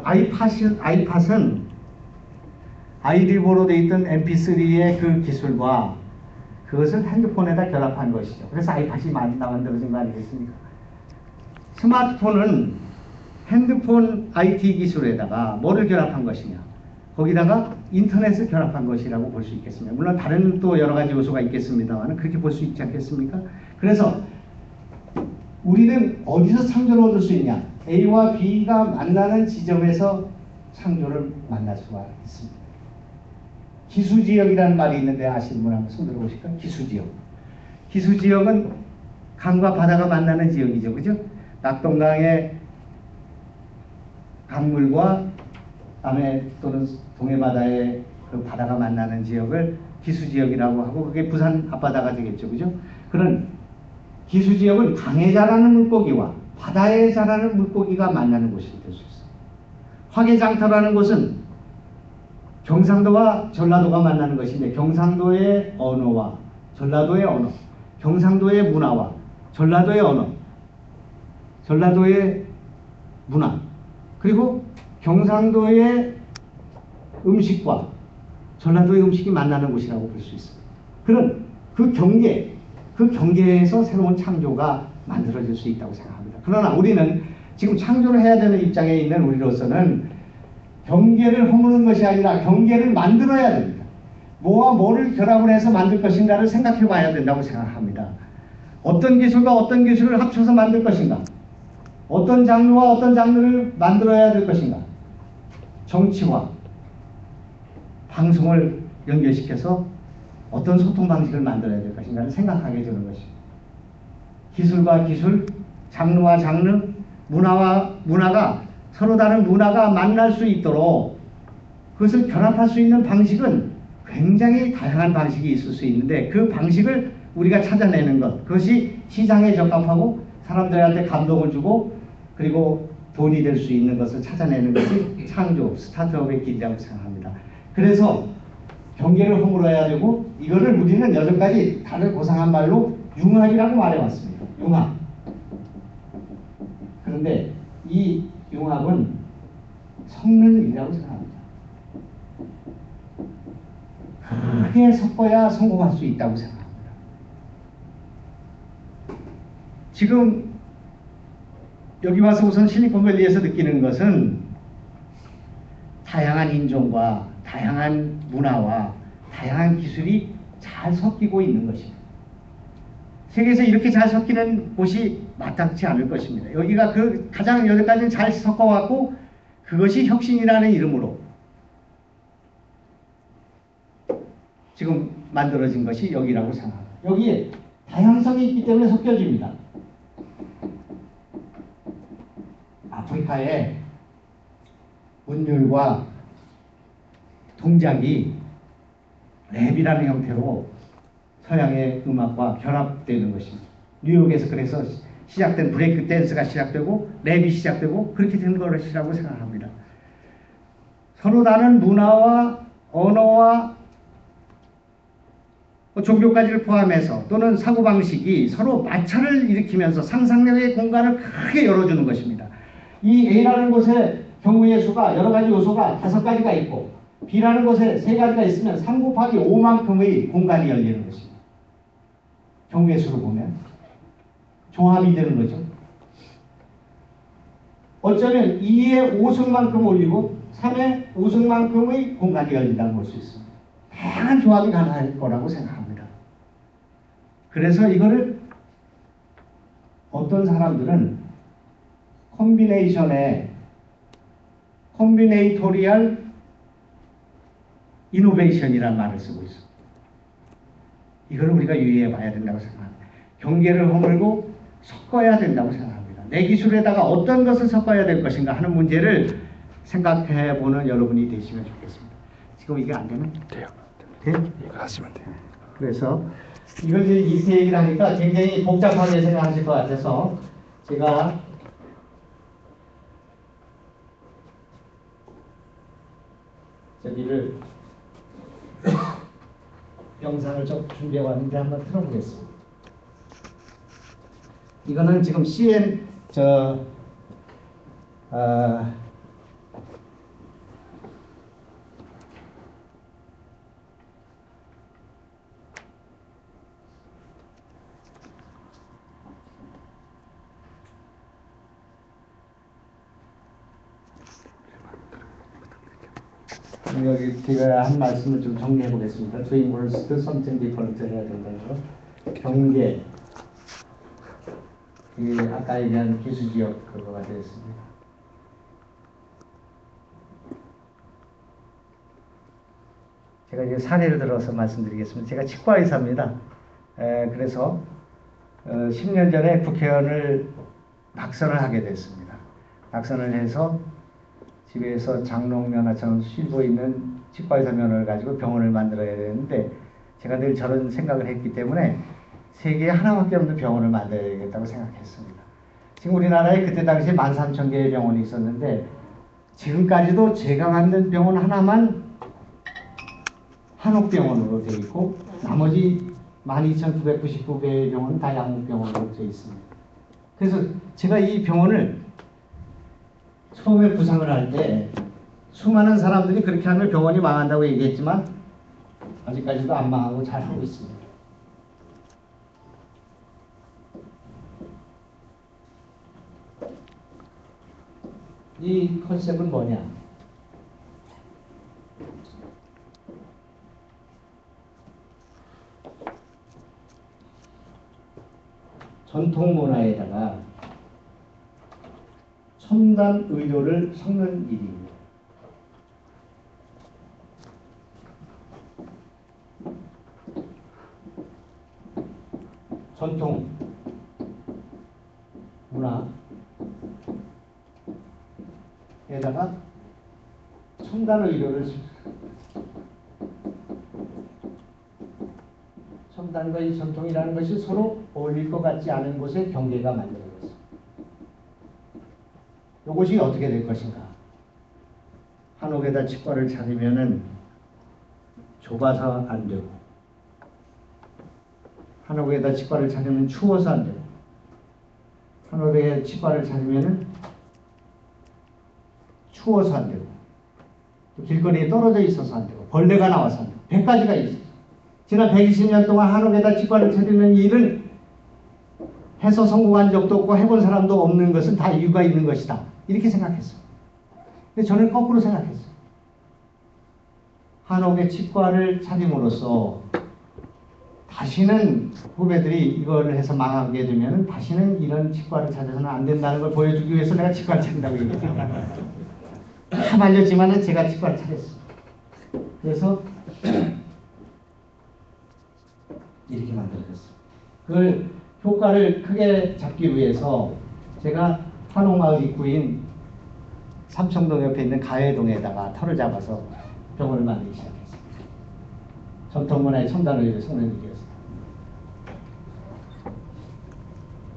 아이팟은 아이디보로 되어 있던 MP3의 그 기술과 그것을 핸드폰에다 결합한 것이죠. 그래서 아이팟이 만들어진 거 아니겠습니까? 스마트폰은 핸드폰 IT 기술에다가 뭐를 결합한 것이냐? 거기다가 인터넷을 결합한 것이라고 볼 수 있겠습니다. 물론 다른 또 여러 가지 요소가 있겠습니다만 그렇게 볼 수 있지 않겠습니까? 그래서 우리는 어디서 창조를 얻을 수 있냐? A와 B가 만나는 지점에서 창조를 만날 수가 있습니다. 기수지역이라는 말이 있는데 아시는 분 한번 손 들어보실까요? 기수지역. 기수지역은 강과 바다가 만나는 지역이죠. 그죠? 낙동강의 강물과 남해 또는 동해바다의 그 바다가 만나는 지역을 기수지역이라고 하고 그게 부산 앞바다가 되겠죠. 그죠? 그런 기수지역은 강에 자라는 물고기와 바다에 자라는 물고기가 만나는 곳이 될 수 있어요. 화개장터라는 곳은 경상도와 전라도가 만나는 것인데 경상도의 언어와 전라도의 언어, 경상도의 문화와 전라도의 언어, 전라도의 문화, 그리고 경상도의 음식과 전라도의 음식이 만나는 곳이라고 볼 수 있습니다. 그런 그 경계에서 새로운 창조가 만들어질 수 있다고 생각합니다. 그러나 우리는 지금 창조를 해야 되는 입장에 있는 우리로서는 경계를 허무는 것이 아니라 경계를 만들어야 됩니다. 뭐와 뭐를 결합을 해서 만들 것인가를 생각해 봐야 된다고 생각합니다. 어떤 기술과 어떤 기술을 합쳐서 만들 것인가? 어떤 장르와 어떤 장르를 만들어야 될 것인가? 정치와 방송을 연결시켜서 어떤 소통 방식을 만들어야 될 것인가를 생각하게 되는 것입니다. 기술과 기술, 장르와 장르, 문화와 문화가 서로 다른 문화가 만날 수 있도록 그것을 결합할 수 있는 방식은 굉장히 다양한 방식이 있을 수 있는데 그 방식을 우리가 찾아내는 것, 그것이 시장에 적합하고 사람들한테 감동을 주고 그리고 돈이 될 수 있는 것을 찾아내는 것이 창조, 스타트업의 길이라고 생각합니다. 그래서 경계를 허물어야 되고 이거를 우리는 여전까지 다들 고상한 말로 융합이라고 말해왔습니다. 융합. 그런데 이 융합은 섞는 일이라고 생각합니다. 크게 섞어야 성공할 수 있다고 생각합니다. 지금 여기 와서 우선 실리콘밸리에서 느끼는 것은 다양한 인종과 다양한 문화와 다양한 기술이 잘 섞이고 있는 것입니다. 세계에서 이렇게 잘 섞이는 곳이 마땅치 않을 것입니다. 여기가 그 가장 여기까지는 잘 섞어왔고 그것이 혁신이라는 이름으로 지금 만들어진 것이 여기라고 생각합니다. 여기에 다양성이 있기 때문에 섞여집니다. 아프리카의 문율과 동작이 랩이라는 형태로 서양의 음악과 결합되는 것입니다. 뉴욕에서 그래서 시작된 브레이크 댄스가 시작되고 랩이 시작되고 그렇게 된 것이라고 생각합니다. 서로 다른 문화와 언어와 종교까지를 포함해서 또는 사고방식이 서로 마찰을 일으키면서 상상력의 공간을 크게 열어주는 것입니다. 이 A라는 곳에 경우의 수가 여러 가지 요소가 5가지가 있고 B라는 곳에 3가지가 있으면 3 곱하기 5만큼의 공간이 열리는 것입니다. 경우의 수로 보면 종합이 되는 거죠. 어쩌면 2의 5승만큼 올리고 3의 5승만큼의 공간이 열린다고 볼 수 있습니다. 다양한 조합이 가능할 거라고 생각합니다. 그래서 이거를 어떤 사람들은 콤비네이토리얼 이노베이션이라는 말을 쓰고 있습니다. 이걸 우리가 유의해 봐야 된다고 생각합니다. 경계를 허물고 섞어야 된다고 생각합니다. 내 기술에다가 어떤 것을 섞어야 될 것인가 하는 문제를 생각해 보는 여러분이 되시면 좋겠습니다. 지금 이게 안 되나? 돼요. 돼? 이거 하시면 돼요. 그래서 이걸 이렇게 얘기를 하니까 굉장히 복잡하게 생각하실 것 같아서 제가 저기를 영상을 좀 준비해 왔는데 한번 틀어보겠습니다. 이거는 지금 여기 제가 한 말씀을 좀 정리해 보겠습니다. Doing worse to something different 해야 된다는 거. 경계. 그 아까 얘기한 기술지역 그거가 되었습니다. 제가 이제 사례를 들어서 말씀드리겠습니다. 제가 치과 의사입니다. 그래서 10년 전에 국회의원을 낙선을 하게 됐습니다. 낙선을 해서 집에서 장롱면허처럼 쉴고 있는 치과의사 면허를 가지고 병원을 만들어야 되는데 제가 늘 저런 생각을 했기 때문에 세계에 하나밖에 없는 병원을 만들어야겠다고 생각했습니다. 지금 우리나라에 그때 당시에 13,000개의 병원이 있었는데 지금까지도 제가 만든 병원 하나만 한옥병원으로 되어 있고 나머지 12,999개의 병원은 다 양목병원으로 되어 있습니다. 그래서 제가 이 병원을 처음에 구상을 할 때 수많은 사람들이 그렇게 하면 병원이 망한다고 얘기했지만 아직까지도 안 망하고 잘하고 있습니다. 이 컨셉은 뭐냐? 전통 문화에다가 첨단 의료를 섞는 일입니다. 전통 문화에다가 첨단 의료를 첨단과 이 전통이라는 것이 서로 어울릴 것 같지 않은 곳에 경계가 만들어졌습니다. 이것이 어떻게 될 것인가? 한옥에다 치과를 차리면은 좁아서 안 되고, 한옥에다 치과를 차리면 추워서 안 되고, 한옥에 치과를 차리면은 추워서 안 되고, 또 길거리에 떨어져 있어서 안 되고, 벌레가 나와서 안 되고, 100가지가 있어요. 지난 120년 동안 한옥에다 치과를 차리는 일을 해서 성공한 적도 없고 해본 사람도 없는 것은 다 이유가 있는 것이다. 이렇게 생각했어요. 근데 저는 거꾸로 생각했어요. 한옥에 치과를 차림으로써 다시는 후배들이 이걸 해서 망하게 되면 다시는 이런 치과를 찾아서는 안 된다는 걸 보여주기 위해서 내가 치과를 차린다고 얘기했어요. 다 말렸지만 제가 치과를 차렸어요. 그래서 이렇게 만들어졌어요. 그걸 효과를 크게 잡기 위해서 제가 한옥마을 입구인 삼청동 옆에 있는 가해동에다가 터를 잡아서 병원을 만들기 시작했어요. 전통문화의 첨단 의료를 섞는 일이었어요.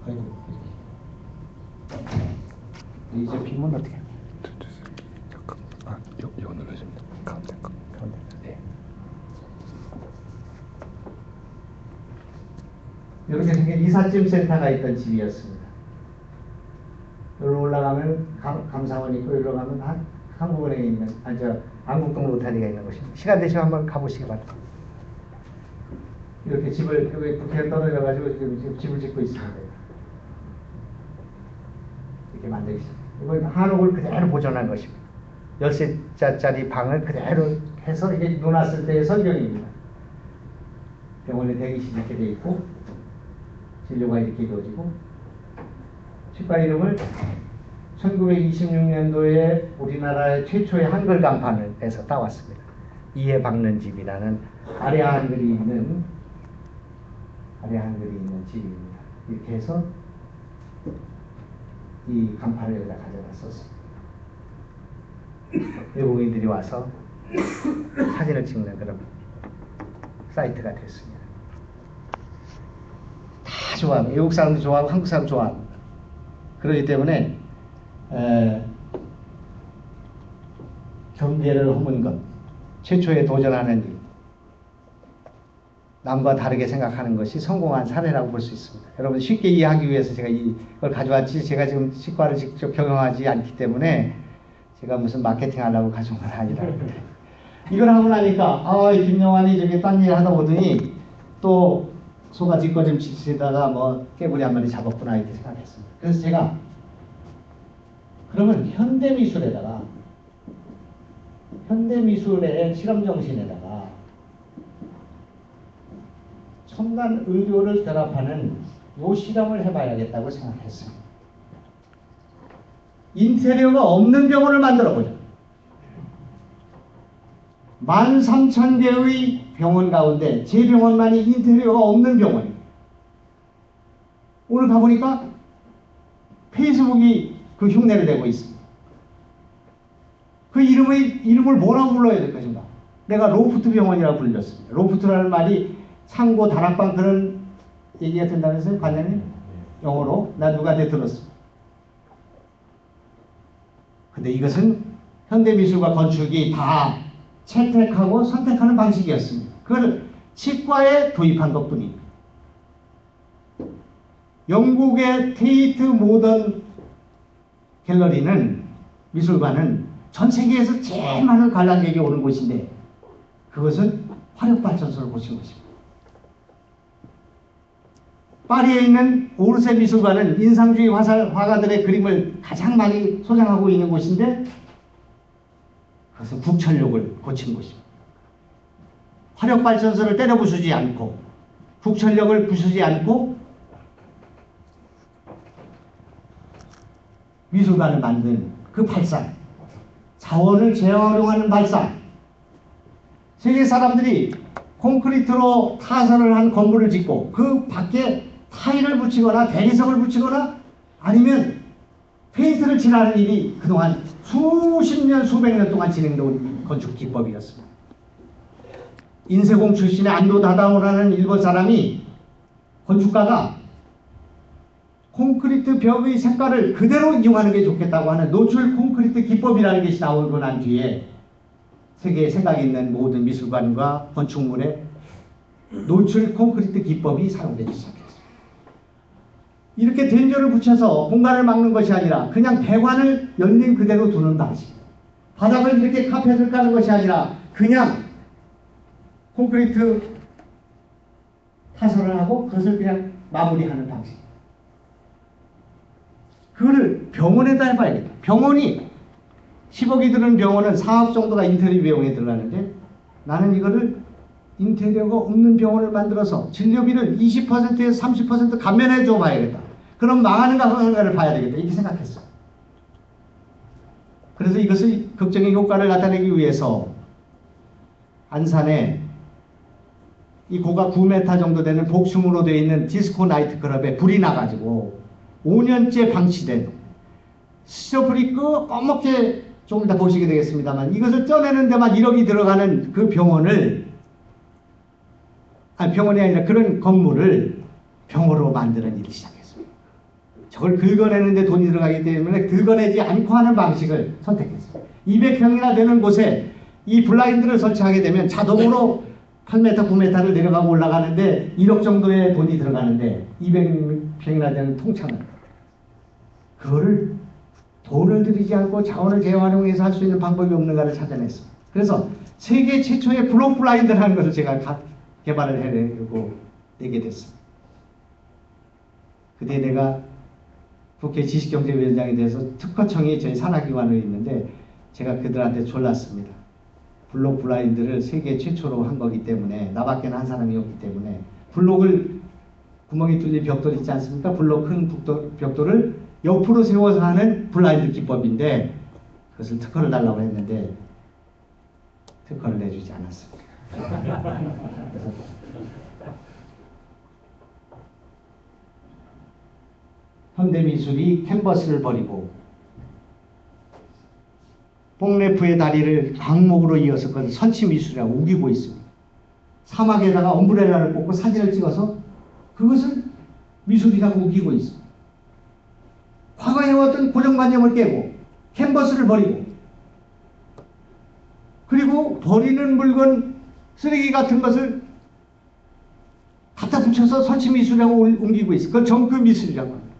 아이고, 이제 비면 어떻게 해요? 잠깐, 이거 눌러주면 돼. 가운데 거. 가운데. 네. 이렇게 생긴 이삿짐 센터가 있던 집이었습니다. 여기로 올라가면 감사원이 있고 여기로 가면 한국은행에 있는 안국동 로타리가 있는 곳입니다. 시간 되시면 한번 가보시기 바랍니다. 이렇게 집을 여기 국회에 떨어져가지고 지금 집을 짓고 있습니다. 이렇게 만들기 시작합니다. 이건 한옥을 그대로 보존한 것입니다. 13자짜리 방을 그대로 해서 이게 눈 왔을 때의 설경입니다. 병원에 대기실 이렇게 돼 있고 진료가 이렇게 이루어지고, 치과 이름을 1926년도에 우리나라의 최초의 한글 간판에서 따왔습니다. 이에 박는 집이라는 아래 한글이 있는 집입니다. 이렇게 해서 이 간판을 여기다 가져다 썼습니다. 외국인들이 와서 사진을 찍는 그런 사이트가 됐습니다. 다 좋아합니다. 외국 사람도 좋아하고 한국 사람도 좋아합니다. 그렇기 때문에 경계를 허문 것, 최초에 도전하는 일, 남과 다르게 생각하는 것이 성공한 사례라고 볼 수 있습니다. 여러분 쉽게 이해하기 위해서 제가 이걸 가져왔지, 제가 지금 치과를 직접 경영하지 않기 때문에 제가 무슨 마케팅 하려고 가져온 건 아니라 이걸 하고 나니까 김영환이 저기 딴 일 하다 보더니 또 소가 뒷걸음 치다가 뭐 깨구리 한 마리 잡았구나 이렇게 생각했습니다. 그래서 제가 그러면 현대미술에다가 현대미술의 실험정신에다가 첨단 의료를 결합하는 요 실험을 해봐야겠다고 생각했어요. 인테리어가 없는 병원을 만들어보자. 13,000개의 병원 가운데 제 병원만이 인테리어가 없는 병원이에요. 오늘 가보니까 페이스북이 그 흉내를 내고 있습니다. 그 이름을 뭐라고 불러야 될 것인가? 내가 로프트 병원이라고 불렸습니다. 로프트라는 말이 창고, 다락방 그런 얘기가 된다면서요, 관장님? 영어로? 나 누구한테 들었어. 근데 이것은 현대미술과 건축이 다 채택하고 선택하는 방식이었습니다. 그걸 치과에 도입한 것뿐입니다. 영국의 테이트 모던 갤러리는, 미술관은 전 세계에서 제일 많은 관람객이 오는 곳인데 그것은 화력발전소를 고친 것입니다. 파리에 있는 오르세 미술관은 인상주의 화가들의 그림을 가장 많이 소장하고 있는 곳인데 그것은 국천역을 고친 곳입니다. 화력발전소를 때려 부수지 않고 국천역을 부수지 않고 미술관을 만든 그 발상, 자원을 재활용하는 발상. 세계 사람들이 콘크리트로 타설을 한 건물을 짓고 그 밖에 타일을 붙이거나 대리석을 붙이거나 아니면 페인트를 칠하는 일이 그동안 수십 년, 수백 년 동안 진행된 건축 기법이었습니다. 인쇄공 출신의 안도 다다오라는 일본 사람이, 건축가가 콘크리트 벽의 색깔을 그대로 이용하는 게 좋겠다고 하는 노출 콘크리트 기법이라는 것이 나오고 난 뒤에 세계에 생각이 있는 모든 미술관과 건축물에 노출 콘크리트 기법이 사용되기 시작했습니다. 이렇게 덴저를 붙여서 공간을 막는 것이 아니라 그냥 배관을 열린 그대로 두는 방식, 바닥을 이렇게 카펫을 까는 것이 아니라 그냥 콘크리트 타설을 하고 그것을 그냥 마무리하는 방식. 그거를 병원에다 해봐야겠다. 병원이 10억이 드는 병원은 4억 정도가 인테리어 비용에 들어가는데 나는 이거를 인테리어가 없는 병원을 만들어서 진료비를 20%에서 30% 감면해 줘 봐야겠다. 그럼 망하는가 하는가를 봐야 되겠다. 이렇게 생각했어. 그래서 이것의 극적인 효과를 나타내기 위해서 안산에 이 고가 9m 정도 되는 복층으로 되어 있는 디스코 나이트 클럽에 불이 나가지고 5년째 방치된, 시저불이 꺼멓게 조금 이따 보시게 되겠습니다만 이것을 쪄내는 데만 1억이 들어가는 그 병원을, 아니 병원이 아니라 그런 건물을 병으로 만드는 일이 시작했습니다. 저걸 긁어내는데 돈이 들어가기 때문에 긁어내지 않고 하는 방식을 선택했습니다. 200평이나 되는 곳에 이 블라인드를 설치하게 되면 자동으로 8m, 9m를 내려가고 올라가는데 1억 정도의 돈이 들어가는데 200평이나 되는 통창을, 그거를 돈을 들이지 않고 자원을 재활용해서 할 수 있는 방법이 없는가를 찾아냈습니다. 그래서 세계 최초의 블록 블라인드라는 것을 제가 개발을 해내고 내게 됐습니다. 그때 내가 국회 지식경제위원장이 돼서 특허청이 저희 산하기관에 있는데 제가 그들한테 졸랐습니다. 블록 블라인드를 세계 최초로 한 거기 때문에, 나밖에 한 사람이 없기 때문에 블록을, 구멍이 뚫린 벽돌 있지 않습니까? 블록 큰 벽돌을 옆으로 세워서 하는 블라인드 기법인데 그것을 특허를 달라고 했는데 특허를 내주지 않았습니다. 그래서 현대미술이 캔버스를 버리고 뽕레프의 다리를 강목으로 이어서 그것을 선치미술이라고 우기고 있습니다. 사막에다가 엄브렐라를 꽂고 사진을 찍어서 그것을 미술이라고 우기고 있습니다. 과거에 해왔던 고정관념을 깨고 캔버스를 버리고, 그리고 버리는 물건, 쓰레기 같은 것을 갖다 붙여서 선치미술이라고 옮기고 있어요. 그걸 정크미술이라고 합니다.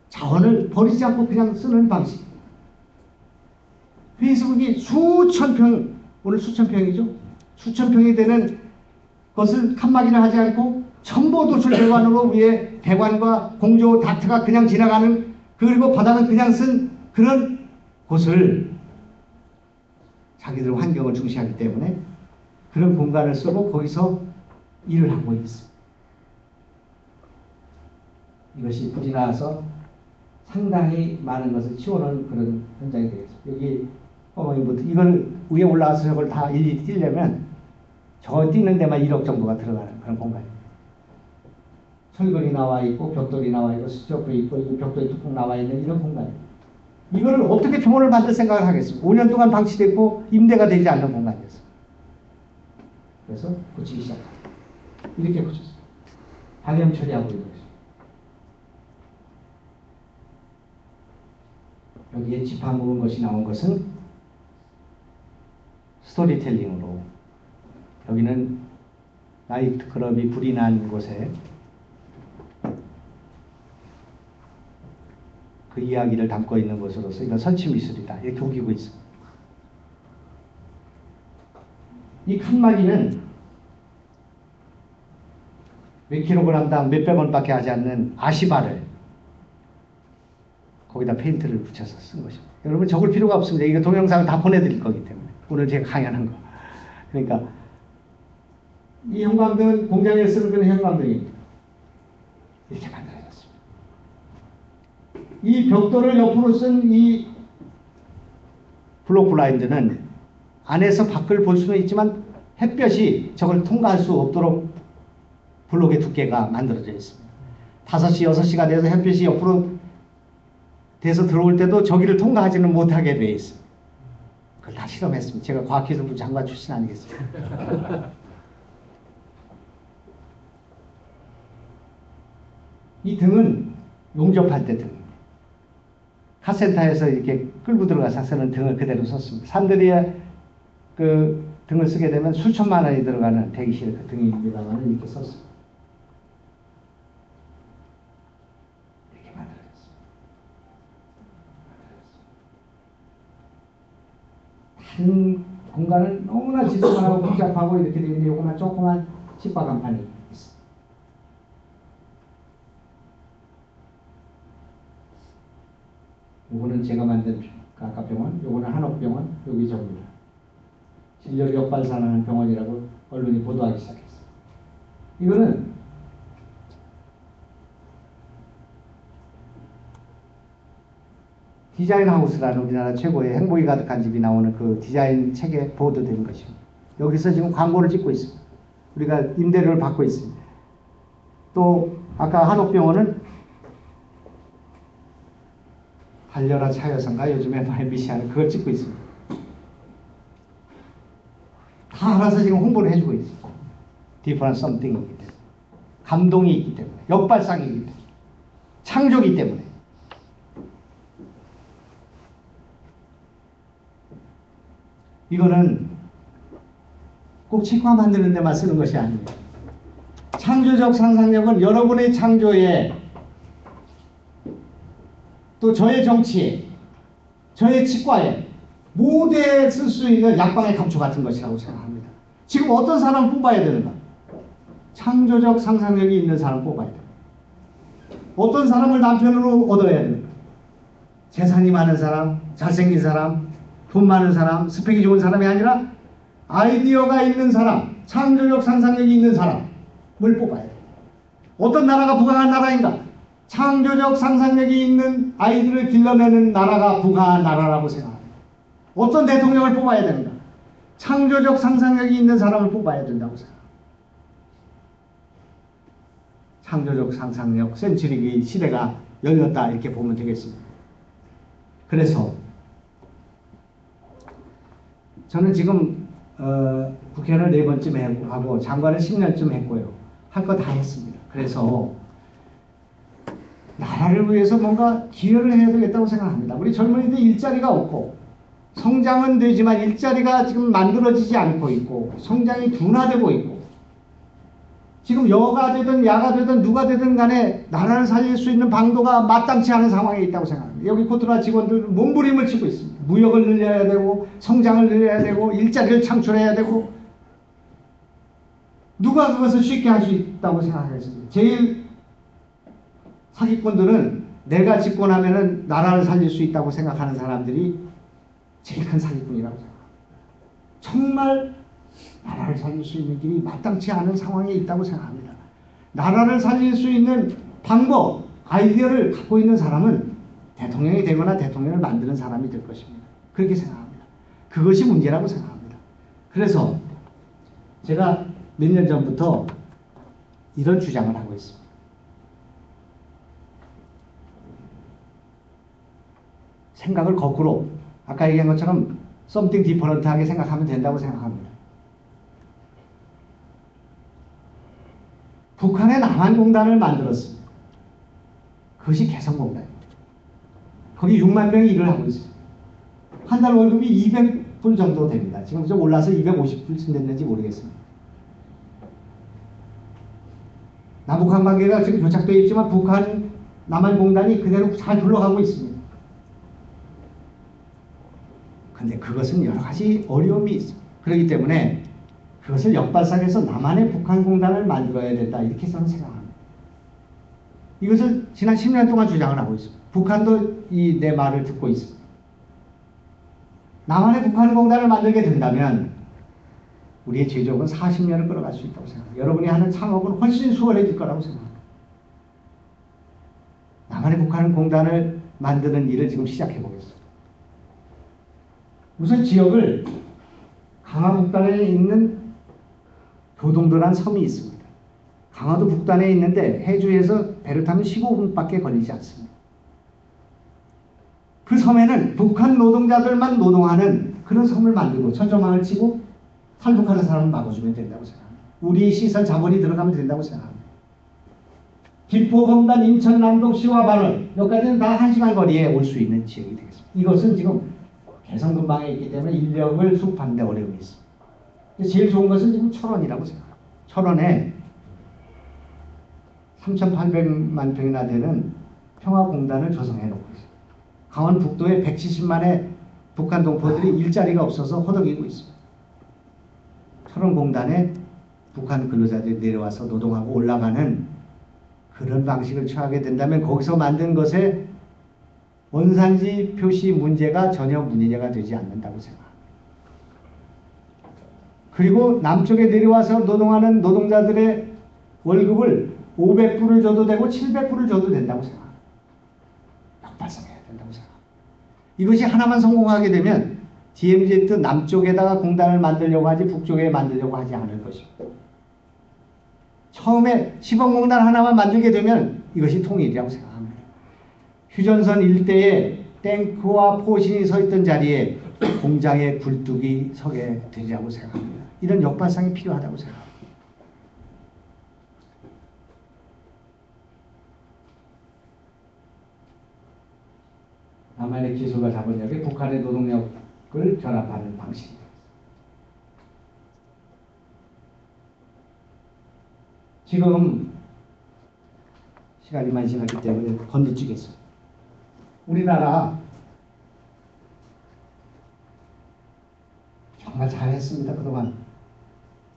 자원을 버리지 않고 그냥 쓰는 방식. 페이스북이 수천 평, 오늘 수천 평이죠? 수천 평이 되는 것을 칸막이를 하지 않고 전부 노출 배관으로 위에 배관과 공조 닥트가 그냥 지나가는, 그리고 바닥은 그냥 쓴 그런 곳을 자기들 환경을 중시하기 때문에 그런 공간을 쓰고 거기서 일을 하고 있습니다. 이것이 불이 나서 상당히 많은 것을 치워놓은 그런 현장이 되겠습니다. 여기 어머니부터 이걸 위에 올라가서 저걸 다 일일이 뛰려면 저 뛰는 데만 1억 정도가 들어가는 그런 공간입니다. 철근이 나와 있고 벽돌이 나와 있고 수첩도 있고 이 벽돌이 뚝뚝 나와 있는 이런 공간입니다. 이거를 어떻게 병원을 만들 생각을 하겠습니까? 5년 동안 방치됐고 임대가 되지 않는 공간이었어요. 그래서 고치기 시작합니다. 이렇게 고쳤어요. 방염 처리하고 있는 것입니다. 여기에 짚어먹은 것이 나온 것은 스토리텔링으로 여기는 나이트클럽이 불이 난 곳에 그 이야기를 담고 있는 것으로서 이건 설치미술이다 이렇게 우기고 있습니다. 이 칸막이는 몇 킬로그램당 몇백 원밖에 하지 않는 아시바를 거기다 페인트를 붙여서 쓴 것입니다. 여러분 적을 필요가 없습니다. 이거 동영상을 다 보내드릴 거기 때문에 오늘 제가 강연한 거. 그러니까 이 형광등은 공장에 쓰는 그런 형광등입니다. 이렇게 만들어졌습니다. 이 벽돌을 옆으로 쓴 이 블록 블라인드는 안에서 밖을 볼 수는 있지만 햇볕이 저걸 통과할 수 없도록 블록의 두께가 만들어져 있습니다. 5시, 6시가 돼서 햇빛이 옆으로 돼서 들어올 때도 저기를 통과하지는 못하게 돼 있습니다. 그걸 다 실험했습니다. 제가 과학기술부 장관 출신 아니겠습니까? 이 등은 용접할 때 등. 카센터에서 이렇게 끌고 들어가서 쓰는 등을 그대로 썼습니다. 사람들이 그 등을 쓰게 되면 수천만 원이 들어가는 대기실 그 등입니다만 이렇게 썼습니다. 이렇게 만들어졌습니다. 한 공간은 너무나 지저분하고 복잡하고 이렇게 되어 있는데 요거만 조그만 식과 간판이 있습니다. 요거는 제가 만든 가까병원, 요거는 한옥병원, 여기 저입니다. 진료를 역발산하는 병원이라고 언론이 보도하기 시작했어요. 이거는 디자인 하우스라는 우리나라 최고의 행복이 가득한 집이 나오는 그 디자인 책에 보도된 것입니다. 여기서 지금 광고를 찍고 있습니다. 우리가 임대료를 받고 있습니다. 또 아까 한옥병원은 달려라 차여선가 요즘에 MBC하는 그걸 찍고 있습니다. 다 알아서 지금 홍보를 해주고 있습니다. Different something이기 때문에 감동이 있기 때문에 역발상이기 때문에 창조이기 때문에 이거는 꼭 치과 만드는 데만 쓰는 것이 아닙니다. 창조적 상상력은 여러분의 창조에 또 저의 정치에 저의 치과에 모두에 쓸 수 있는 약방의 감초 같은 것이라고 생각합니다. 지금 어떤 사람을 뽑아야 되는가? 창조적 상상력이 있는 사람을 뽑아야 됩니다. 어떤 사람을 남편으로 얻어야 됩니다. 재산이 많은 사람, 잘생긴 사람, 돈 많은 사람, 스펙이 좋은 사람이 아니라 아이디어가 있는 사람, 창조적 상상력이 있는 사람을 뽑아야 돼요. 어떤 나라가 부강한 나라인가? 창조적 상상력이 있는 아이들을 길러내는 나라가 부강한 나라라고 생각합니다. 어떤 대통령을 뽑아야 되는가? 창조적 상상력이 있는 사람을 뽑아야 된다고 생각합니다. 창조적 상상력 센츄리 시대가 열렸다 이렇게 보면 되겠습니다. 그래서 저는 지금 국회의원을 4번쯤 하고 장관을 10년쯤 했고요. 할 거 다 했습니다. 그래서 나라를 위해서 뭔가 기여를 해야 되겠다고 생각합니다. 우리 젊은이들 일자리가 없고 성장은 되지만 일자리가 지금 만들어지지 않고 있고 성장이 둔화되고 있고 지금 여가 되든 야가 되든 누가 되든 간에 나라를 살릴 수 있는 방도가 마땅치 않은 상황에 있다고 생각합니다. 여기 코트라 직원들 몸부림을 치고 있습니다. 무역을 늘려야 되고 성장을 늘려야 되고 일자리를 창출해야 되고 누가 그것을 쉽게 할 수 있다고 생각하겠습니다. 제일 사기꾼들은 내가 집권하면은 나라를 살릴 수 있다고 생각하는 사람들이 제일 큰 사기꾼이라고 생각합니다. 정말 나라를 살릴 수 있는 길이 마땅치 않은 상황에 있다고 생각합니다. 나라를 살릴 수 있는 방법, 아이디어를 갖고 있는 사람은 대통령이 되거나 대통령을 만드는 사람이 될 것입니다. 그렇게 생각합니다. 그것이 문제라고 생각합니다. 그래서 제가 몇 년 전부터 이런 주장을 하고 있습니다. 생각을 거꾸로 아까 얘기한 것처럼 something different하게 생각하면 된다고 생각합니다. 북한의 남한공단을 만들었습니다. 그것이 개성공단입니다. 거기 6만 명이 일을 하고 있습니다. 한 달 월급이 200불 정도 됩니다. 지금 좀 올라서 250불쯤 됐는지 모르겠습니다. 남북한 관계가 지금 교착되어 있지만 북한 남한공단이 그대로 잘 굴러가고 있습니다. 근데 그것은 여러 가지 어려움이 있습니다. 그렇기 때문에 그것을 역발상해서 남한의 북한공단을 만들어야 된다. 이렇게 저는 생각합니다. 이것을 지난 10년 동안 주장을 하고 있습니다. 북한도 내 말을 듣고 있습니다. 남한의 북한공단을 만들게 된다면 우리의 제조업은 40년을 끌어갈 수 있다고 생각합니다. 여러분이 하는 창업은 훨씬 수월해질 거라고 생각합니다. 남한의 북한공단을 만드는 일을 지금 시작해 보겠습니다. 우선 지역을 강화 북단에 있는 교동도라는 섬이 있습니다. 강화도 북단에 있는데 해주에서 배를 타면 15분밖에 걸리지 않습니다. 그 섬에는 북한 노동자들만 노동하는 그런 섬을 만들고 천조망을 치고 탈북하는 사람을 막아주면 된다고 생각합니다. 우리 시설 자본이 들어가면 된다고 생각합니다. 김포, 검단, 인천, 남동, 시와 발원 여기까지는 다 1시간 거리에 올 수 있는 지역이 되겠습니다. 이것은 지금 개성 근방에 있기 때문에 인력을 수급하는 데 어려움이 있습니다. 제일 좋은 것은 지금 철원이라고 생각합니다. 철원에 3,800만 평이나 되는 평화공단을 조성해 놓고 있습니다. 강원 북도에 170만의 북한 동포들이 일자리가 없어서 허덕이고 있습니다. 철원공단에 북한 근로자들이 내려와서 노동하고 올라가는 그런 방식을 취하게 된다면 거기서 만든 것에 원산지 표시 문제가 전혀 문제가 되지 않는다고 생각합니다. 그리고 남쪽에 내려와서 노동하는 노동자들의 월급을 500불을 줘도 되고 700불을 줘도 된다고 생각합니다. 역발상해야 된다고 생각합니다. 이것이 하나만 성공하게 되면 DMZ 남쪽에다가 공단을 만들려고 하지 북쪽에 만들려고 하지 않을 것입니다. 처음에 시범공단 하나만 만들게 되면 이것이 통일이라고 생각합니다. 휴전선 일대에 탱크와 포신이 서 있던 자리에 공장의 굴뚝이 서게 되리라고 생각합니다. 이런 역발상이 필요하다고 생각합니다. 남한의 기술과 자본력이 북한의 노동력을 결합하는 방식입니다. 지금 시간이 많이 지났기 때문에 건너뛰겠습니다. 우리나라 정말 잘했습니다. 그동안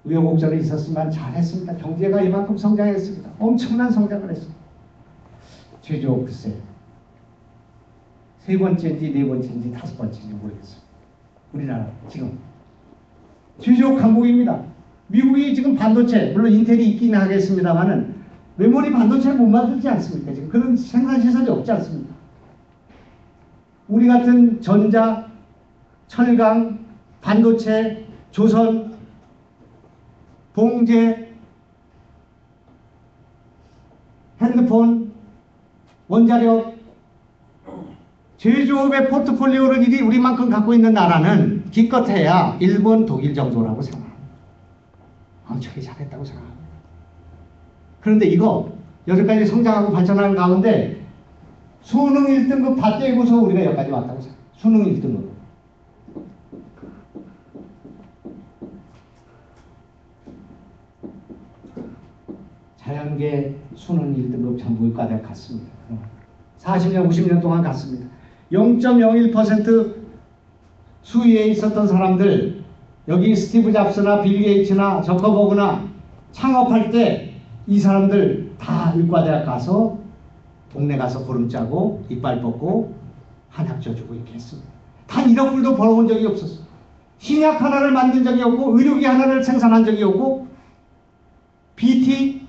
우여곡절이 있었지만 잘했습니다. 경제가 이만큼 성장했습니다. 엄청난 성장을 했습니다. 제조업 글쎄 세 번째인지 네 번째인지 다섯 번째인지 모르겠어요. 우리나라 지금 제조업 강국입니다. 미국이 지금 반도체 물론 인텔이 있긴 하겠습니다만은 메모리 반도체를 못 만들지 않습니까? 지금 그런 생산 시설이 없지 않습니까? 우리 같은 전자, 철강, 반도체, 조선, 봉제, 핸드폰, 원자력, 제조업의 포트폴리오를 우리만큼 갖고 있는 나라는 기껏해야 일본, 독일 정도라고 생각합니다. 엄청나게 잘했다고 생각합니다. 그런데 이거 여기까지 성장하고 발전하는 가운데 수능 1등급 다 떼고서 우리가 여기까지 왔다고 생각합니다. 수능 1등급. 자연계 수능 1등급 전부 과대 갔습니다. 40년, 50년 동안 갔습니다. 0.01% 수위에 있었던 사람들, 여기 스티브 잡스나 빌 게이츠나 저커버그나 창업할 때 이 사람들 다 의과대학 가서 동네 가서 보름 짜고 이빨 뽑고 한학 져주고 이렇게 했습니다. 단 1억 불도 벌어본 적이 없었어요. 신약 하나를 만든 적이 없고 의료기 하나를 생산한 적이 없고 BT,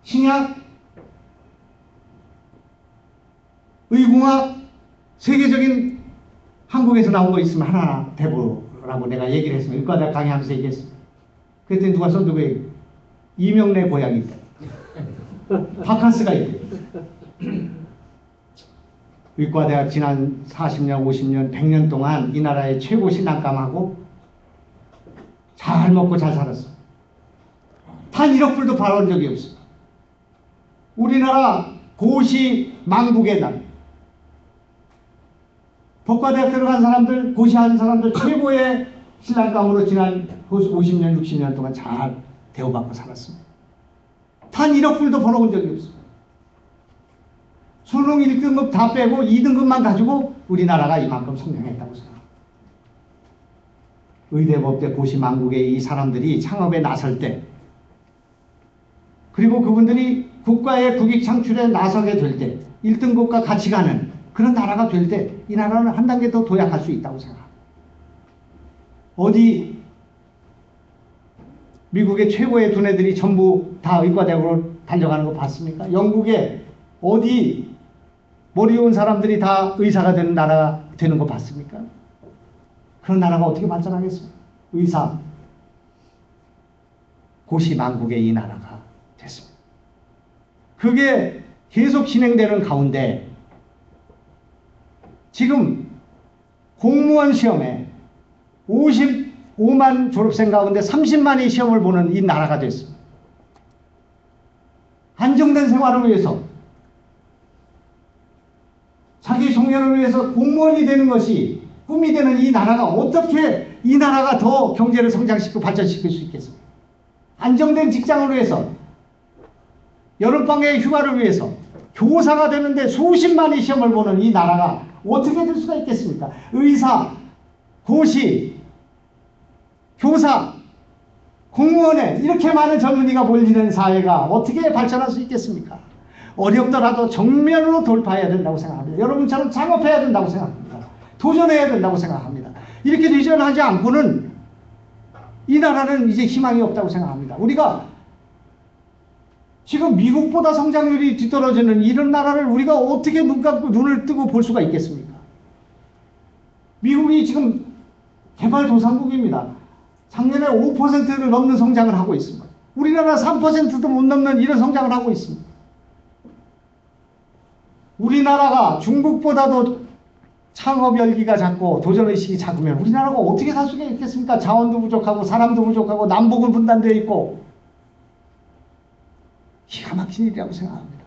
신약, 의공학 세계적인 한국에서 나온 거 있으면 하나 대보라고 내가 얘기를 했으면 의과대학 강의하면서 얘기했습니다. 그랬더니 누가 누구에게 이명래 고향이 있다. 바캉스가 있대. 의과대학 지난 40년, 50년, 100년 동안 이 나라의 최고 신앙감하고 잘 먹고 잘 살았어. 단 1억 불도 벌어온 적이 없어. 우리나라 고시 망국의 날. 법과대학 들어간 사람들, 고시한 사람들 최고의 신랑감으로 지난 50년, 60년 동안 잘 대우받고 살았습니다. 단 1억 불도 벌어온 적이 없어. 수능 1등급 다 빼고 2등급만 가지고 우리나라가 이만큼 성장했다고 생각합니다. 의대법대 고시망국의 이 사람들이 창업에 나설 때, 그리고 그분들이 국가의 국익 창출에 나서게 될 때, 1등급과 같이 가는 그런 나라가 될 때 이 나라는 한 단계 더 도약할 수 있다고 생각합니다. 어디 미국의 최고의 두뇌들이 전부 다 의과대학으로 달려가는 거 봤습니까? 영국에 어디 머리 좋은 사람들이 다 의사가 되는 나라가 되는 거 봤습니까? 그런 나라가 어떻게 발전하겠어요? 의사, 고시망국의 이 나라가 됐습니다. 그게 계속 진행되는 가운데 지금 공무원 시험에 55만 졸업생 가운데 30만이 시험을 보는 이 나라가 됐습니다. 안정된 생활을 위해서, 자기 청년을 위해서 공무원이 되는 것이 꿈이 되는 이 나라가 어떻게 이 나라가 더 경제를 성장시키고 발전시킬 수 있겠습니까? 안정된 직장을 위해서, 여름방학의 휴가를 위해서 교사가 되는데 수십만이 시험을 보는 이 나라가 어떻게 될 수가 있겠습니까? 의사, 고시, 교사, 공무원에 이렇게 많은 젊은이가 몰리는 사회가 어떻게 발전할 수 있겠습니까? 어렵더라도 정면으로 돌파해야 된다고 생각합니다. 여러분처럼 창업해야 된다고 생각합니다. 도전해야 된다고 생각합니다. 이렇게 도전하지 않고는 이 나라는 이제 희망이 없다고 생각합니다. 우리가 지금 미국보다 성장률이 뒤떨어지는 이런 나라를 우리가 어떻게 눈 감고 눈을 뜨고 볼 수가 있겠습니까? 미국이 지금 개발도상국입니다. 작년에 5%를 넘는 성장을 하고 있습니다. 우리나라 3%도 못 넘는 이런 성장을 하고 있습니다. 우리나라가 중국보다도 창업 열기가 작고 도전의식이 작으면 우리나라가 어떻게 살 수가 있겠습니까? 자원도 부족하고 사람도 부족하고 남북은 분단되어 있고 기가 막힌 일이라고 생각합니다.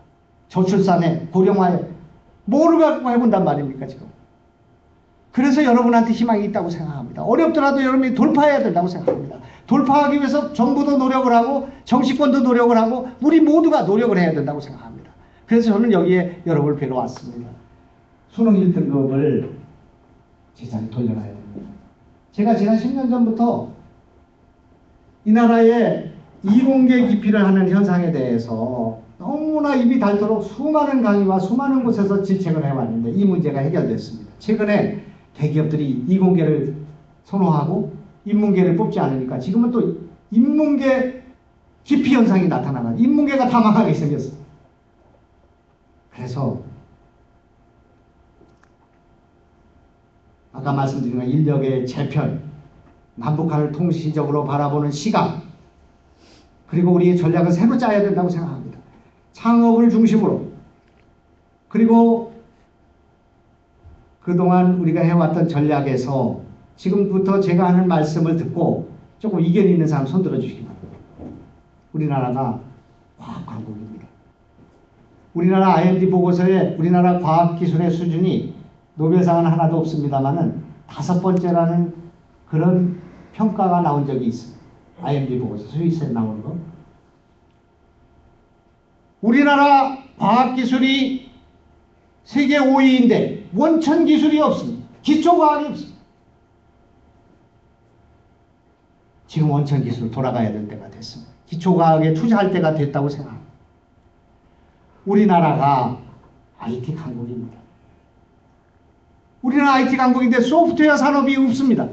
저출산에 고령화에 뭐를 갖고 해본단 말입니까 지금. 그래서 여러분한테 희망이 있다고 생각합니다. 어렵더라도 여러분이 돌파해야 된다고 생각합니다. 돌파하기 위해서 정부도 노력을 하고 정치권도 노력을 하고 우리 모두가 노력을 해야 된다고 생각합니다. 그래서 저는 여기에 여러분을 뵈러 왔습니다. 수능 1등급을 제자리 돌려놔야 됩니다. 제가 지난 10년 전부터 이 나라의 이공계 기피를 하는 현상에 대해서 너무나 입이 닳도록 수많은 강의와 수많은 곳에서 질책을 해왔는데 이 문제가 해결됐습니다. 최근에 대기업들이 이공계를 선호하고 인문계를 뽑지 않으니까 지금은 또 인문계 기피 현상이 나타나면 인문계가 다 망하게 생겼어요. 그래서 아까 말씀드린 인력의 재편, 남북한을 통시적으로 바라보는 시각, 그리고 우리의 전략을 새로 짜야 된다고 생각합니다. 창업을 중심으로, 그리고 그동안 우리가 해왔던 전략에서 지금부터 제가 하는 말씀을 듣고 조금 이견 있는 사람 손 들어주시기 바랍니다. 우리나라가 과학강국입니다. 우리나라 IMD 보고서에 우리나라 과학기술의 수준이 노벨상은 하나도 없습니다만은 5번째라는 그런 평가가 나온 적이 있습니다. IMD 보고서, 스위스에 나오는 거. 우리나라 과학기술이 세계 5위인데 원천 기술이 없습니다. 기초과학이 없습니다. 지금 원천 기술 돌아가야 될 때가 됐습니다. 기초과학에 투자할 때가 됐다고 생각합니다. 우리나라가 IT 강국입니다. 우리는 IT 강국인데 소프트웨어 산업이 없습니다.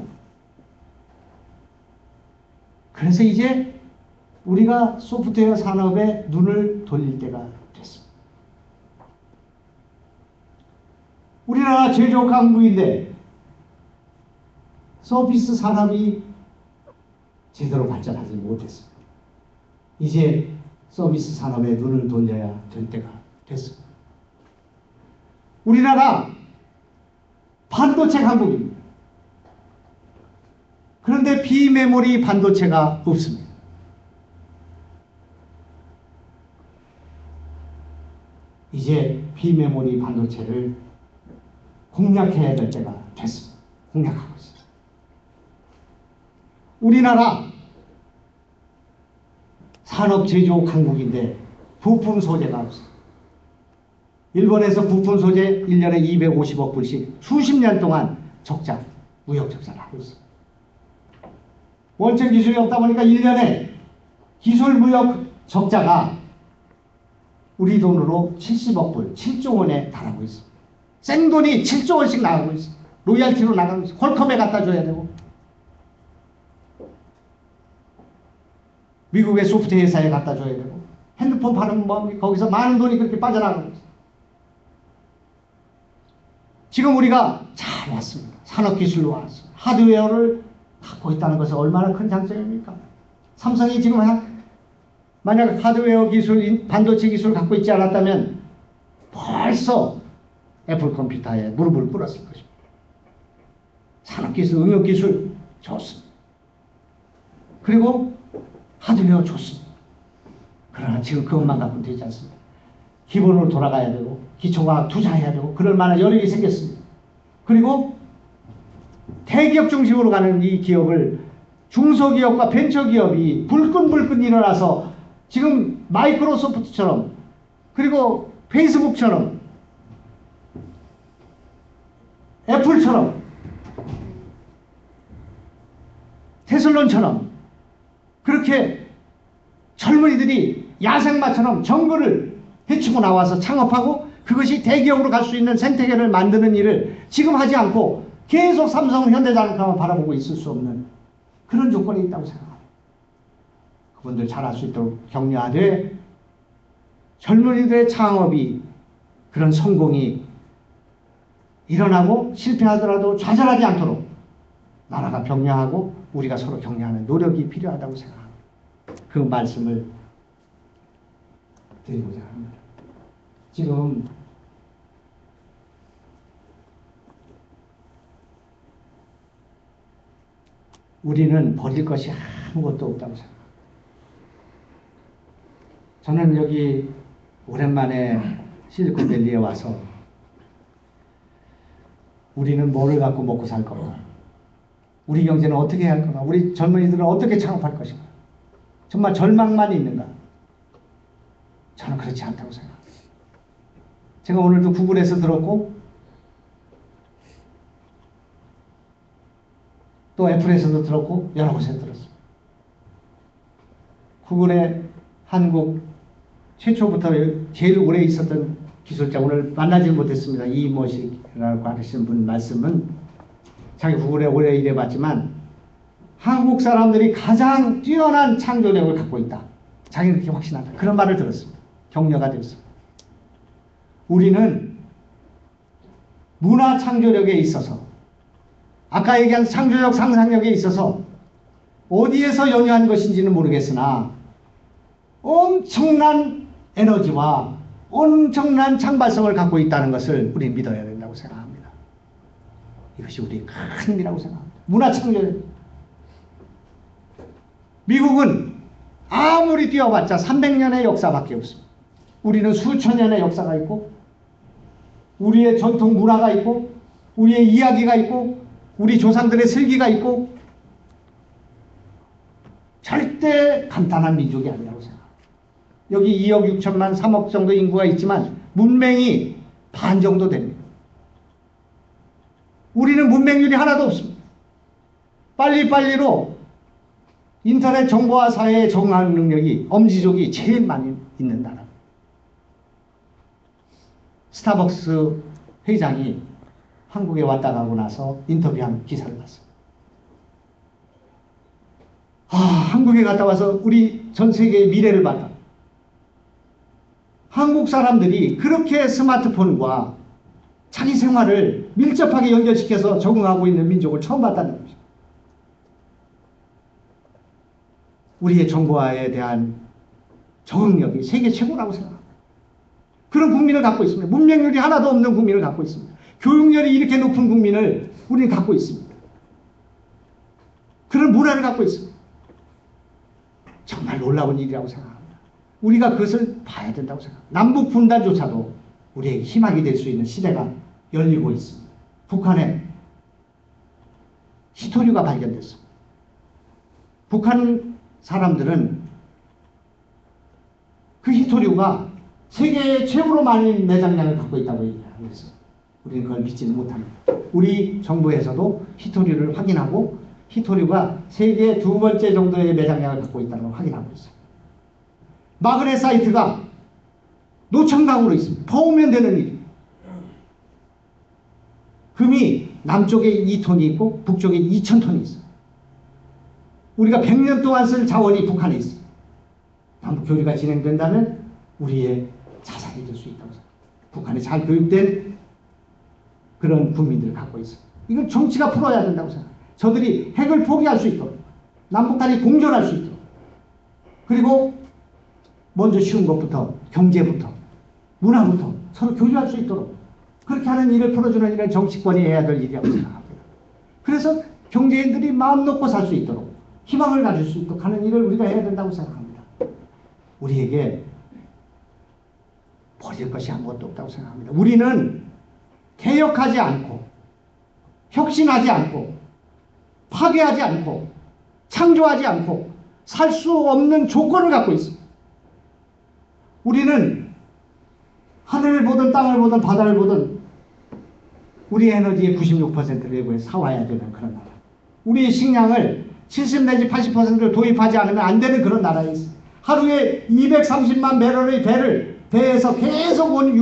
그래서 이제 우리가 소프트웨어 산업에 눈을 돌릴 때가 됐습니다. 우리나라 제조업 강국인데 서비스 산업이 제대로 발전하지 못했습니다. 이제 서비스 산업에 눈을 돌려야 될 때가 됐습니다. 우리나라 반도체 강국입니다. 그런데 비메모리 반도체가 없습니다. 이제 비메모리 반도체를 공략해야 될 때가 됐습니다. 공략하고 있습니다. 우리나라 산업 제조 강국인데 부품 소재가 없습니다. 일본에서 부품 소재 1년에 250억 불씩 수십 년 동안 적자, 무역 적자를 하고 있습니다. 원천 기술이 없다 보니까 1년에 기술 무역 적자가 우리 돈으로 70억 불, 7조 원에 달하고 있습니다. 생돈이 7조 원씩 나가고 있습니다. 로얄티로 나가고 있습니다. 퀄컴에 갖다 줘야 되고 미국의 소프트 회사에 갖다 줘야 되고 핸드폰 파는 뭐 거기서 많은 돈이 그렇게 빠져나가고 있습니다. 지금 우리가 잘 왔습니다. 산업기술로 왔습니다. 하드웨어를 갖고 있다는 것은 얼마나 큰 장점입니까? 삼성이 지금 만약 하드웨어 기술, 반도체 기술을 갖고 있지 않았다면 벌써 애플 컴퓨터에 무릎을 꿇었을 것입니다. 산업기술, 응용기술 좋습니다. 그리고 하드웨어 좋습니다. 그러나 지금 그것만 갖고는 되지 않습니다. 기본으로 돌아가야 되고 기초과학 투자해야 되고 그럴 만한 여력이 생겼습니다. 그리고 대기업 중심으로 가는 이 기업을 중소기업과 벤처기업이 불끈불끈 일어나서 지금 마이크로소프트처럼 그리고 페이스북처럼 애플처럼 테슬론처럼 그렇게 젊은이들이 야생마처럼 정글을 헤치고 나와서 창업하고 그것이 대기업으로 갈 수 있는 생태계를 만드는 일을 지금 하지 않고 계속 삼성, 현대자동차만 바라보고 있을 수 없는 그런 조건이 있다고 생각합니다. 그분들 잘할 수 있도록 격려하되 젊은이들의 창업이 그런 성공이 일어나고 실패하더라도 좌절하지 않도록 나라가 격려하고 우리가 서로 격려하는 노력이 필요하다고 생각합니다. 그 말씀을 드리고자 합니다. 지금 우리는 버릴 것이 아무것도 없다고 생각합니다. 저는 여기 오랜만에 실리콘밸리에 와서 우리는 뭐를 갖고 먹고 살 건가? 우리 경제는 어떻게 할 건가? 우리 젊은이들은 어떻게 창업할 것인가? 정말 절망만 있는가? 저는 그렇지 않다고 생각합니다. 제가 오늘도 구글에서 들었고 또 애플에서도 들었고 여러 곳에서 들었습니다. 구글의 한국 최초부터 제일 오래 있었던 기술자 오늘 만나지 못했습니다. 이모식이라고 하시는 분 말씀은 자기 구글에 오래 일해봤지만 한국 사람들이 가장 뛰어난 창조력을 갖고 있다. 자기는 그렇게 확신한다. 그런 말을 들었습니다. 격려가 되었습니다. 우리는 문화 창조력에 있어서 아까 얘기한 창조력 상상력에 있어서 어디에서 연유한 것인지는 모르겠으나 엄청난 에너지와 엄청난 창발성을 갖고 있다는 것을 우리는 믿어야 된다고 생각합니다. 이것이 우리의 큰 힘이라고 생각합니다. 문화 창조력. 미국은 아무리 뛰어봤자 300년의 역사밖에 없습니다. 우리는 수천 년의 역사가 있고 우리의 전통 문화가 있고 우리의 이야기가 있고 우리 조상들의 슬기가 있고 절대 간단한 민족이 아니라고 생각합니다. 여기 2억 6천만 3억 정도 인구가 있지만 문맹이 반 정도 됩니다. 우리는 문맹률이 하나도 없습니다. 빨리빨리로 인터넷 정보화 사회에 적응하는 능력이 엄지족이 제일 많이 있는 나라. 스타벅스 회장이 한국에 왔다 가고 나서 인터뷰한 기사를 봤어요. 한국에 갔다 와서 우리 전 세계의 미래를 봤다. 한국 사람들이 그렇게 스마트폰과 자기 생활을 밀접하게 연결시켜서 적응하고 있는 민족을 처음 봤다는 거죠. 우리의 정보화에 대한 적응력이 세계 최고라고 생각합니다. 그런 국민을 갖고 있습니다. 문명률이 하나도 없는 국민을 갖고 있습니다. 교육열이 이렇게 높은 국민을 우리는 갖고 있습니다. 그런 문화를 갖고 있습니다. 정말 놀라운 일이라고 생각합니다. 우리가 그것을 봐야 된다고 생각합니다. 남북 분단조차도 우리에게 희망이 될 수 있는 시대가 열리고 있습니다. 북한에 히토류가 발견됐습니다. 북한 사람들은 그 히토류가 세계 최고로 많은 내장량을 갖고 있다고 얘기하고 있어요. 우리는 그걸 믿지는 못합니다. 우리 정부에서도 히토류를 확인하고 히토류가 세계 두 번째 정도의 매장량을 갖고 있다는 걸 확인하고 있어요. 마그네사이트가 노천강으로 있습니다. 퍼오면 되는 일이에요. 금이 남쪽에 2톤이 있고 북쪽에 2,000톤이 있어요. 우리가 100년 동안 쓸 자원이 북한에 있어요. 남북 교류가 진행된다면 우리의 자산이 될 수 있다고 생각합니다. 북한에 잘 교육된 그런 국민들을 갖고 있어요. 이건 정치가 풀어야 된다고 생각합니다. 저들이 핵을 포기할 수 있도록, 남북한이 공존할 수 있도록, 그리고 먼저 쉬운 것부터 경제부터 문화부터 서로 교류할 수 있도록 그렇게 하는 일을 풀어주는 일은 정치권이 해야 될 일이라고 생각합니다. 그래서 경제인들이 마음 놓고 살 수 있도록 희망을 가질 수 있도록 하는 일을 우리가 해야 된다고 생각합니다. 우리에게 버릴 것이 아무것도 없다고 생각합니다. 우리는 개혁하지 않고 혁신하지 않고 파괴하지 않고 창조하지 않고 살 수 없는 조건을 갖고 있습니다. 우리는 하늘을 보든 땅을 보든 바다를 보든 우리 에너지의 96%를 외부에 사와야 되는 그런 나라. 우리의 식량을 70 내지 80%를 도입하지 않으면 안 되는 그런 나라에 있습니다. 하루에 230만 배럴의 배에서 계속 온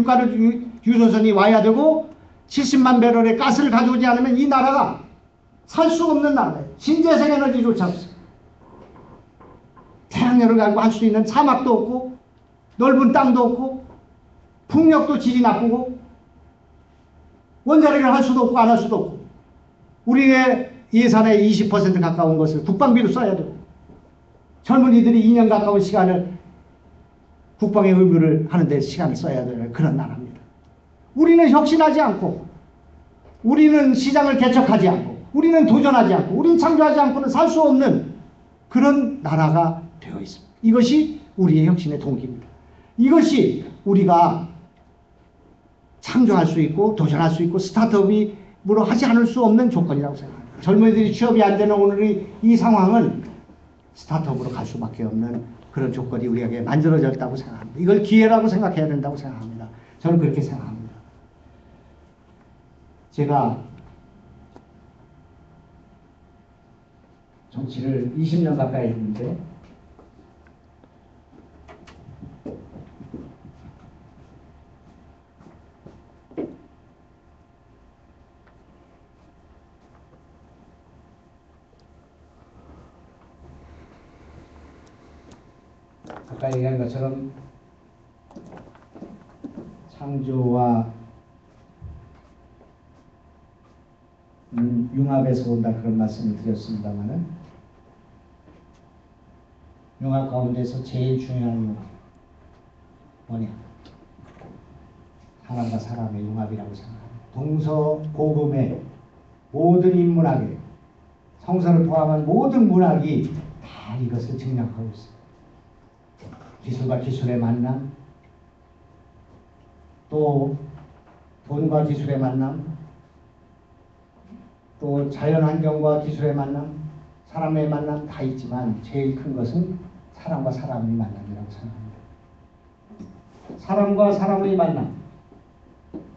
유조선이 와야 되고 70만 배럴의 가스를 가져오지 않으면 이 나라가 살 수 없는 나라예요. 신재생 에너지조차 없어요. 태양열을 가지고 할 수 있는 사막도 없고 넓은 땅도 없고 풍력도 질이 나쁘고 원자력을 할 수도 없고 안 할 수도 없고 우리의 예산의 20% 가까운 것을 국방비로 써야 되고 젊은이들이 2년 가까운 시간을 국방의 의무를 하는데 시간을 써야 되는 그런 나라입니다. 우리는 혁신하지 않고 우리는 시장을 개척하지 않고 우리는 도전하지 않고 우리는 창조하지 않고는 살 수 없는 그런 나라가 되어 있습니다. 이것이 우리의 혁신의 동기입니다. 이것이 우리가 창조할 수 있고 도전할 수 있고 스타트업으로 하지 않을 수 없는 조건이라고 생각합니다. 젊은이들이 취업이 안 되는 오늘의 이 상황은 스타트업으로 갈 수밖에 없는 그런 조건이 우리에게 만들어졌다고 생각합니다. 이걸 기회라고 생각해야 된다고 생각합니다. 저는 그렇게 생각합니다. 제가 정치를 20년 가까이 했는데 아까 얘기한 것처럼 창조와 융합에서 온다 그런 말씀을 드렸습니다만은 융합 가운데서 제일 중요한 융합 뭐냐? 사람과 사람의 융합이라고 생각합니다. 동서고금의 모든 인문학에 성서를 포함한 모든 문학이 다 이것을 증명하고 있습니다. 기술과 기술의 만남, 또 돈과 기술의 만남, 또 자연환경과 기술의 만남, 사람의 만남 다 있지만 제일 큰 것은 사람과 사람의 만남이라고 생각합니다. 사람과 사람의 만남,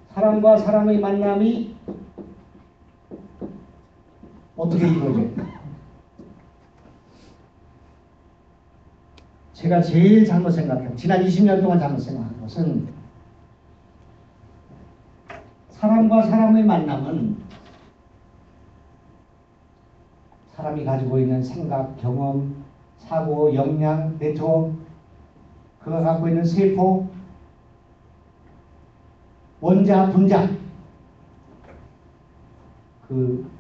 사람과 사람의 만남이 어떻게 이루어져요? 제가 제일 잘못 생각해요. 지난 20년 동안 잘못 생각한 것은 사람과 사람의 만남은 사람이 가지고 있는 생각, 경험, 사고, 역량, 네트워크, 그가 갖고 있는 세포, 원자, 분자, 그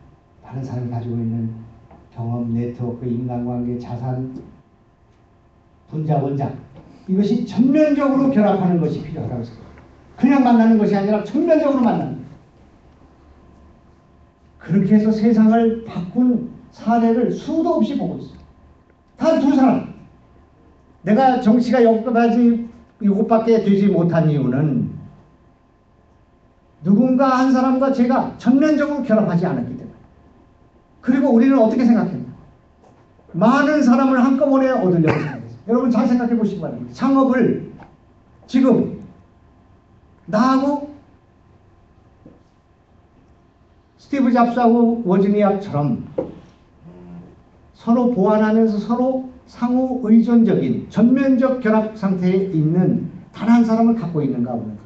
다른 사람이 가지고 있는 경험, 네트워크, 인간관계, 자산, 분자, 원자, 이것이 전면적으로 결합하는 것이 필요하다고 생각합니다. 그냥 만나는 것이 아니라 전면적으로 만나는 거예요. 그렇게 해서 세상을 바꾼 사례를 수도 없이 보고 있어요. 단 두 사람. 내가 정치가 여기까지 이것밖에 되지 못한 이유는 누군가 한 사람과 제가 전면적으로 결합하지 않았기 때문에. 그리고 우리는 어떻게 생각했나? 많은 사람을 한꺼번에 얻으려고 생각했어요. 여러분 잘 생각해 보시기 바랍니다. 창업을 지금 나하고 스티브 잡스하고 워즈니악처럼 서로 보완하면서 서로 상호 의존적인 전면적 결합 상태에 있는 단 한 사람을 갖고 있는가 없는가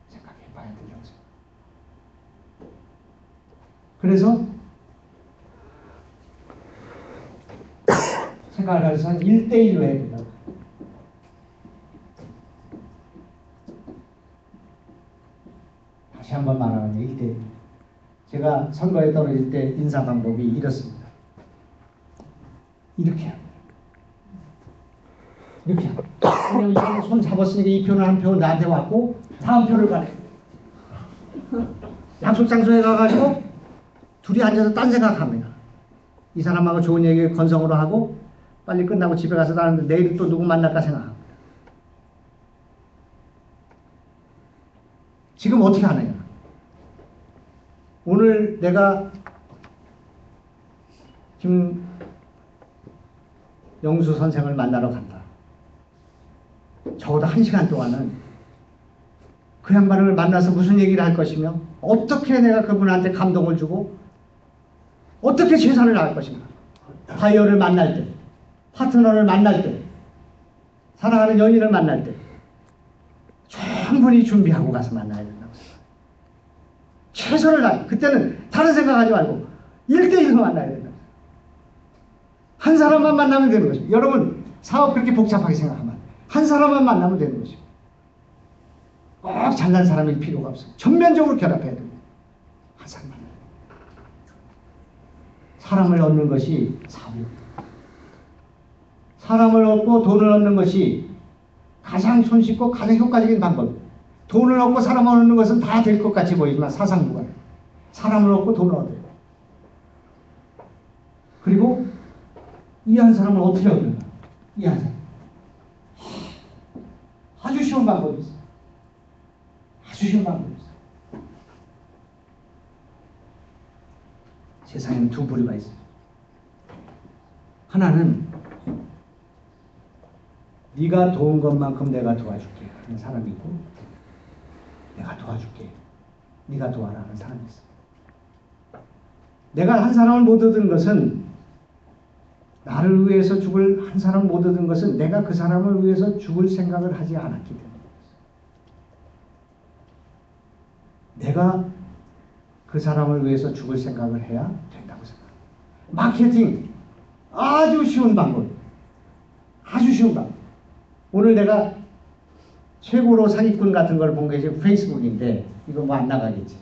생각해 봐야 된다고 생각합니다. 그래서 생각을 해서 1대1로 해야 된다고. 다시 한번 말하면 1대1. 제가 선거에 떨어질 때 인사 방법이 이렇습니다. 이렇게 합니다. 이렇게 합니다. 손 잡았으니까 이 표는 한 표 나한테 왔고 다음 표를 가래. 약속 장소에 가가지고 둘이 앉아서 딴 생각합니다. 이 사람하고 좋은 얘기 건성으로 하고 빨리 끝나고 집에 가서 나는 내일 또 누구 만날까 생각합니다. 지금 어떻게 하느냐? 오늘 내가 김영수 선생을 만나러 간다. 적어도 1시간 동안은 그 양반을 만나서 무슨 얘기를 할 것이며 어떻게 내가 그분한테 감동을 주고 어떻게 최선을 다할 것인가. 바이어를 만날 때, 파트너를 만날 때, 사랑하는 연인을 만날 때 충분히 준비하고 가서 만나야 된다고 생각합니다. 최선을 다해. 그때는 다른 생각하지 말고 1대1로 만나야 된다. 한 사람만 만나면 되는 것입니다. 여러분 사업 그렇게 복잡하게 생각하면 한 사람만 만나면 되는 것입니다. 꼭 잘난 사람일 필요가 없어요. 전면적으로 결합해야 됩니다. 한 사람만. 사람을 얻는 것이 사업입니다. 사람을 얻고 돈을 얻는 것이 가장 손쉽고 가장 효과적인 방법입니다. 돈을 얻고 사람을 얻는 것은 다 될 것 같이 보이지만 사상무관. 사람을 얻고 돈을 얻어요. 그리고 이 한 사람을 어떻게 얻는가? 이 한 사람. 아주 쉬운 방법이 있어요. 아주 쉬운 방법이 있어요. 세상에는 두 부류가 있어요. 하나는 네가 도운 것만큼 내가 도와줄게 하는 사람이 있고 내가 도와줄게 네가 도와라 하는 사람이 있어요. 내가 한 사람을 못 얻은 것은 나를 위해서 죽을 한 사람을 못 얻은 것은 내가 그 사람을 위해서 죽을 생각을 하지 않았기 때문에 내가 그 사람을 위해서 죽을 생각을 해야 된다고 생각합니다. 마케팅 아주 쉬운 방법. 아주 쉬운 방법. 오늘 내가 최고로 사기꾼 같은 걸 본 게 지금 페이스북인데 이거 뭐 안 나가겠지.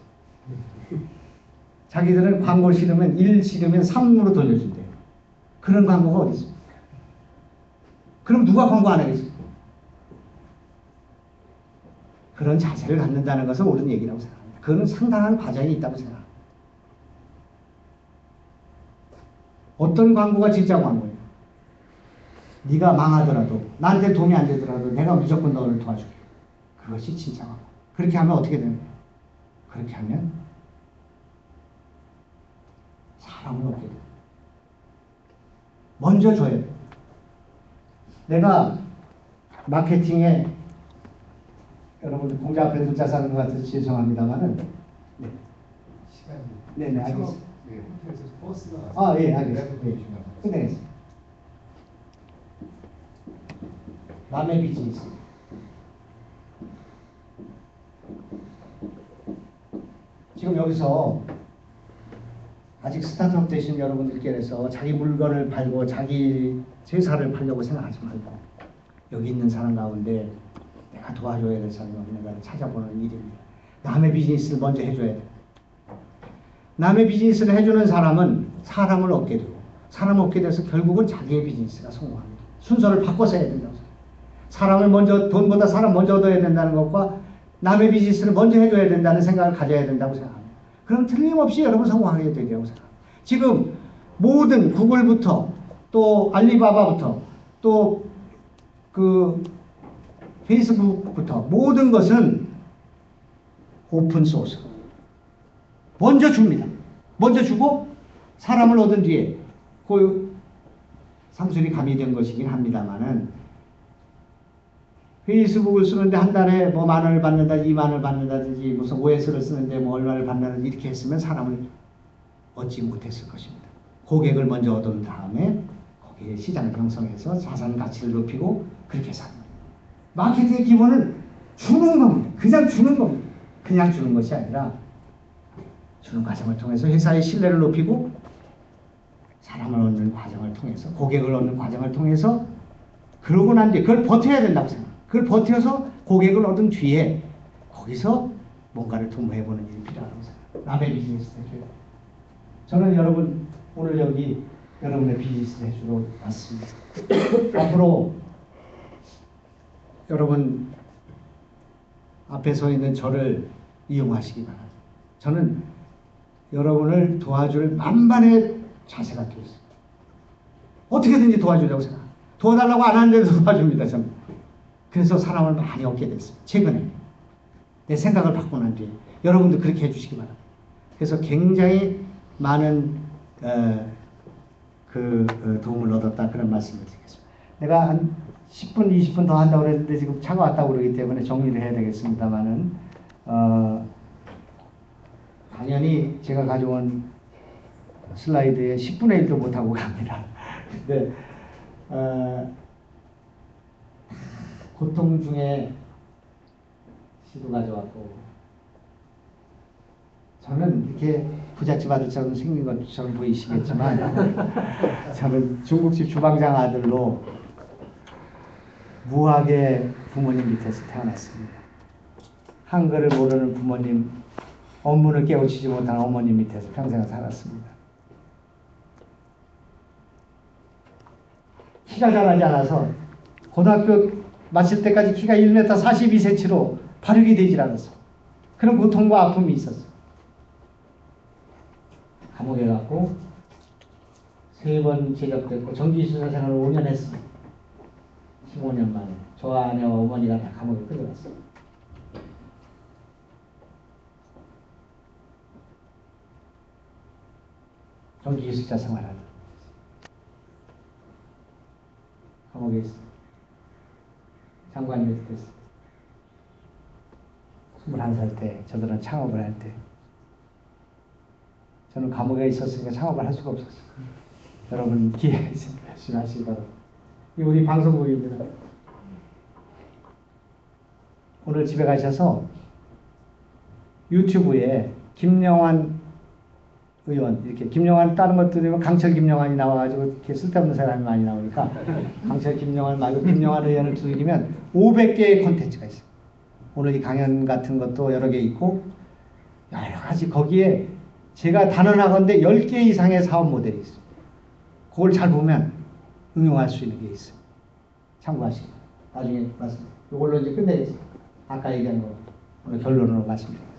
자기들은 광고 싫으면 1 싫으면 3으로 돌려준대요. 그런 광고가 어디 있습니까? 그럼 누가 광고 안 하겠습니까? 그런 자세를 갖는다는 것은 옳은 얘기라고 생각합니다. 그거는 상당한 과정이 있다고 생각합니다. 어떤 광고가 진짜 광고예요? 네가 망하더라도 나한테 돈이 안 되더라도 내가 무조건 너를 도와줄게. 그것이 진짜 광고. 그렇게 하면 어떻게 되는 거예요? 그렇게 하면 사람을 얻게 돼요. 먼저 줘야 돼요. 내가 마케팅에 여러분 공자 앞에 문자 사는 것 같아서 죄송합니다만은 네. 시간이 네네 알겠습니다. 네, 호텔에서 버스가 아 예 알겠습니다. 네. 끝내겠습니다. 남의 비즈니스 지금 여기서 아직 스타트업 되신 여러분들께서 자기 물건을 팔고 자기 회사를 팔려고 생각하지 말고 여기 있는 사람 가운데 내가 도와줘야 될 사람이 없는가를 찾아보는 일입니다. 남의 비즈니스를 먼저 해줘야 돼. 남의 비즈니스를 해주는 사람은 사람을 얻게 되고 사람을 얻게 돼서 결국은 자기의 비즈니스가 성공합니다. 순서를 바꿔서 해야 된다고 생각합니다. 사람을 먼저, 돈보다 사람 먼저 얻어야 된다는 것과 남의 비즈니스를 먼저 해줘야 된다는 생각을 가져야 된다고 생각합니다. 그럼 틀림없이 여러분 성공하게 되리라고 생각합니다. 지금 모든 구글부터 또 알리바바부터 또 그 페이스북부터 모든 것은 오픈 소스. 먼저 줍니다. 먼저 주고 사람을 얻은 뒤에 그 상술이 가미된 것이긴 합니다만은 페이스북을 쓰는데 한 달에 뭐 10,000원을 받는다든지 20,000원을 받는다든지 무슨 OS를 쓰는데 뭐 얼마를 받는다든지 이렇게 했으면 사람을 얻지 못했을 것입니다. 고객을 먼저 얻은 다음에 거기에 시장을 형성해서 자산 가치를 높이고 그렇게 사는 거예요. 마케팅의 기본은 주는 겁니다. 그냥 주는 겁니다. 그냥 주는 것이 아니라 주는 과정을 통해서 회사의 신뢰를 높이고 사람을 얻는 과정을 통해서 고객을 얻는 과정을 통해서 그러고 난 뒤에 그걸 버텨야 된다고 생각합니다. 그걸 버텨서 고객을 얻은 뒤에 거기서 뭔가를 도모해보는 일이 필요하다고 생각합니다. 남의 비즈니스를 해줘요. 저는 여러분 오늘 여기 여러분의 비즈니스를 해주러 왔습니다. 앞으로 여러분 앞에 서 있는 저를 이용하시기 바랍니다. 저는 여러분을 도와줄 만반의 자세가 되어 있습니다. 어떻게든지 도와주려고 생각합니다. 도와달라고 안 하는데도 도와줍니다. 저는. 그래서 사람을 많이 얻게 됐습니다. 최근에. 내 생각을 바꾸고 난 뒤에. 여러분도 그렇게 해주시기 바랍니다. 그래서 굉장히 많은 도움을 얻었다 그런 말씀을 드리겠습니다. 내가 한 10분, 20분 더 한다고 그랬는데 지금 차가 왔다고 그러기 때문에 정리를 해야 되겠습니다만은 당연히 제가 가져온 슬라이드에 10분의 1도 못하고 갑니다. 근데 고통 중에 시도 가져왔고 저는 이렇게 부잣집 아들처럼 생긴 것처럼 보이시겠지만 저는 중국집 주방장 아들로 무학의 부모님 밑에서 태어났습니다. 한글을 모르는 부모님, 업문을 깨우치지 못한 어머님 밑에서 평생을 살았습니다. 키가 자라지 않아서 고등학교 마칠 때까지 키가 1m 42cm로 발육이 되질 않았어. 그런 고통과 아픔이 있었어. 감옥에 갔고 3번 제적됐고 정기수사 생활을 5년 했습니다. 15년 만에 저와 아내와 어머니가 다 감옥에 끌려갔어요. 정기수사 생활하는 감옥에 있어요. 장관이 됐어요. 21살 때 저들은 창업을 할 때 저는 감옥에 있었으니까 창업을 할 수가 없었어요. 여러분 기회가 있으니까 열심히 하시기 바랍니다. 이 우리 방송국입니다. 오늘 집에 가셔서 유튜브에 김영환 의원 이렇게 김영환 다른 것들이면 강철 김영환이 나와가지고 이렇게 쓸데없는 사람이 많이 나오니까 강철 김영환 말고 김영환 의원을 두드리면 500개의 콘텐츠가 있어요. 오늘 이 강연 같은 것도 여러 개 있고 여러 가지 거기에 제가 단언하건대 10개 이상의 사업 모델이 있어요. 그걸 잘 보면 응용할 수 있는 게 있어요. 참고하시고 나중에 말씀. 이걸로 이제 끝내겠습니다. 아까 얘기한 거 오늘 결론으로 말씀드리겠습니다.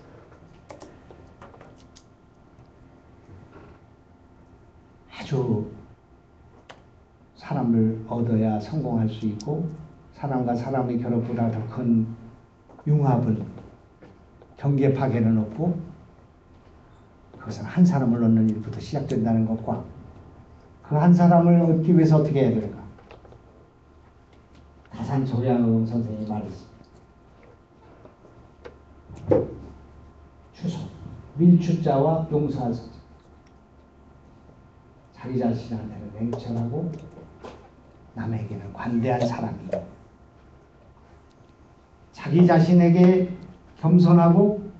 아주 사람을 얻어야 성공할 수 있고 사람과 사람의 결합보다 더 큰 융합은 경계 파괴는 없고 그것은 한 사람을 얻는 일부터 시작된다는 것과 그 한 사람을 얻기 위해서 어떻게 해야 되는가? 다산 조양흥 선생님이 말했습니다. 추소, 밀추자와 용서할 선생. 자기 자신한테는 냉철하고 남에게는 관대한 사람이 자기 자신에게 겸손하고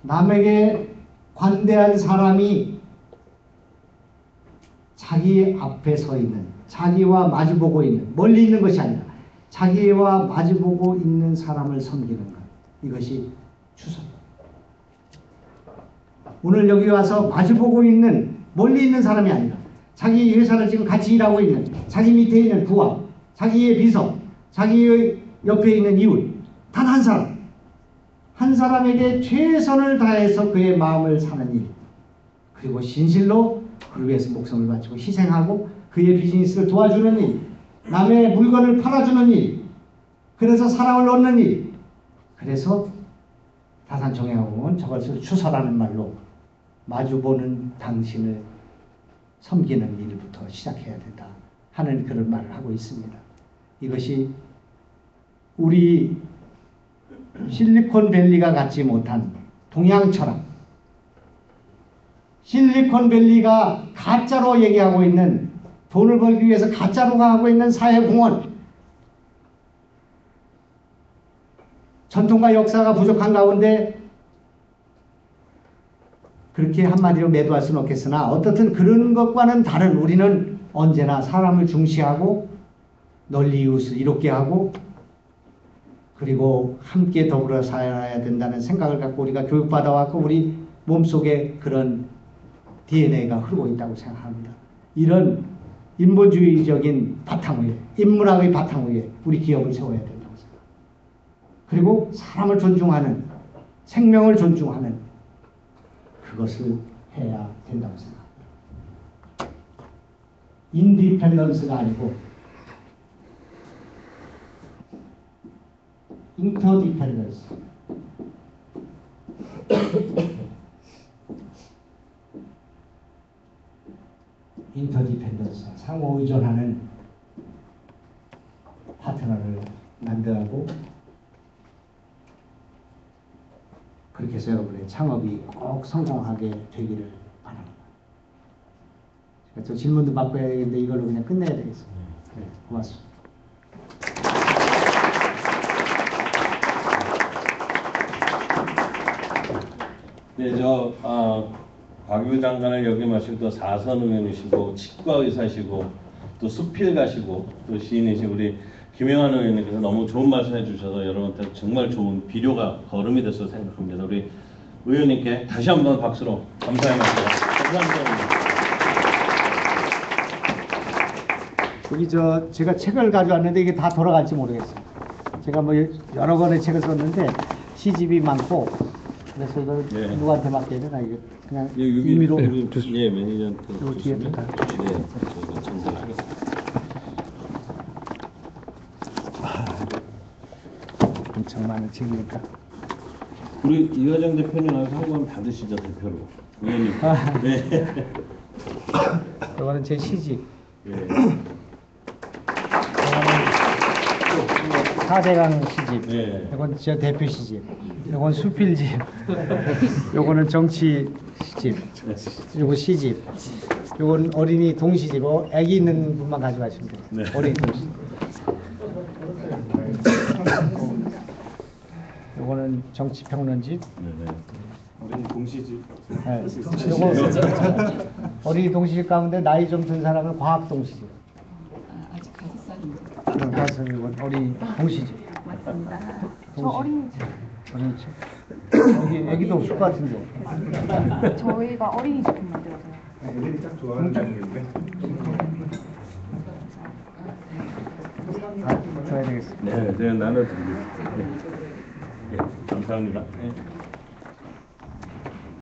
남에게 관대한 사람이 자기 앞에 서 있는, 자기와 마주보고 있는, 멀리 있는 것이 아니라 자기와 마주보고 있는 사람을 섬기는 것, 이것이 추서입니다. 오늘 여기 와서 마주보고 있는, 멀리 있는 사람이 아니라 자기 회사를 지금 같이 일하고 있는, 자기 밑에 있는 부하, 자기의 비서, 자기의 옆에 있는 이웃, 단 한 사람, 한 사람에게 최선을 다해서 그의 마음을 사는 일, 그리고 진실로 그를 위해서 목숨을 바치고 희생하고 그의 비즈니스를 도와주는 일, 남의 물건을 팔아주는 일, 그래서 사랑을 얻는 일. 그래서 다산청에 보면 저것을 추서라는 말로 마주보는 당신을 섬기는 일부터 시작해야 된다 하는 그런 말을 하고 있습니다. 이것이 우리 실리콘밸리가 갖지 못한 동양 철학, 실리콘밸리가 가짜로 얘기하고 있는, 돈을 벌기 위해서 가짜로 하고 있는 사회공헌, 전통과 역사가 부족한 가운데 그렇게 한마디로 매도할 수는 없겠으나 어떻든 그런 것과는 다른, 우리는 언제나 사람을 중시하고 널리 이웃을 이롭게 하고 그리고 함께 더불어 살아야 된다는 생각을 갖고 우리가 교육받아 왔고 우리 몸속에 그런 DNA가 흐르고 있다고 생각합니다. 이런 인본주의적인 바탕 위에, 인문학의 바탕 위에 우리 기업을 세워야 된다고 생각합니다. 그리고 사람을 존중하는, 생명을 존중하는 그것을 해야 된다고 생각합니다. 인디펜던스가 아니고 인터디펜던스. 인터디펜던스, 상호 의존하는 파트너를 만들고 그렇게 해서 여러분의 창업이 꼭 성공하게 되기를 바랍니다. 또 질문도 받고야 되는데 이걸로 그냥 끝내야 되겠습니다. 네, 고맙습니다. 네, 박유 장관을 역임하시고 또 사선 의원이시고 치과 의사시고 또 수필 가시고 또 시인이시고 우리 김영환 의원님께서 너무 좋은 말씀 해주셔서 여러분한테 정말 좋은 비료가 거름이 됐다고 생각합니다. 우리 의원님께 다시 한번 박수로 감사의 말씀 감사합니다. 여기 제가 책을 가져왔는데 이게 다 돌아갈지 모르겠어요. 제가 뭐 여러 권의 책을 썼는데 시집이 많고 그래서 이걸 네. 누구한테 맡겨야 되나 이게 그냥 여기 임의로 예 매니저한테 요 뒤에 주시면 다. 네 저희가 전달하겠습니다. 엄청 많은 책이니까. 우리 이화정 대표님 나와서 한 권 받으시죠 대표로 의원님. 네. 이거는 제 시집. 네. 이거는 4대강 시집. 네. 이건 제 대표 시집. 이건 수필집. 요거는 정치 시집. 그리고 시집. 요건 어린이 동시집. 애기 있는 분만 가져가시면 돼요. 네. 어린이 동시집. 요거는 정치평론집. 네네. 어린이 동시집. 네. 요거 어린이 동시집 가운데 나이 좀 든 사람은 과학 동시집. 아직 5살입니다. 가서 이건 어린이 동시집. 맞습니다. 저 동시집. 어린이집. 어린이집. 여기 애기도 없을 것 같은데. 저희가 어린이집을 만들어서요. 애들이 딱 좋아하는 장르인데. 줘야 되겠습니다. 네, 제가 나눠드리겠습니다. 네, 감사합니다. 네.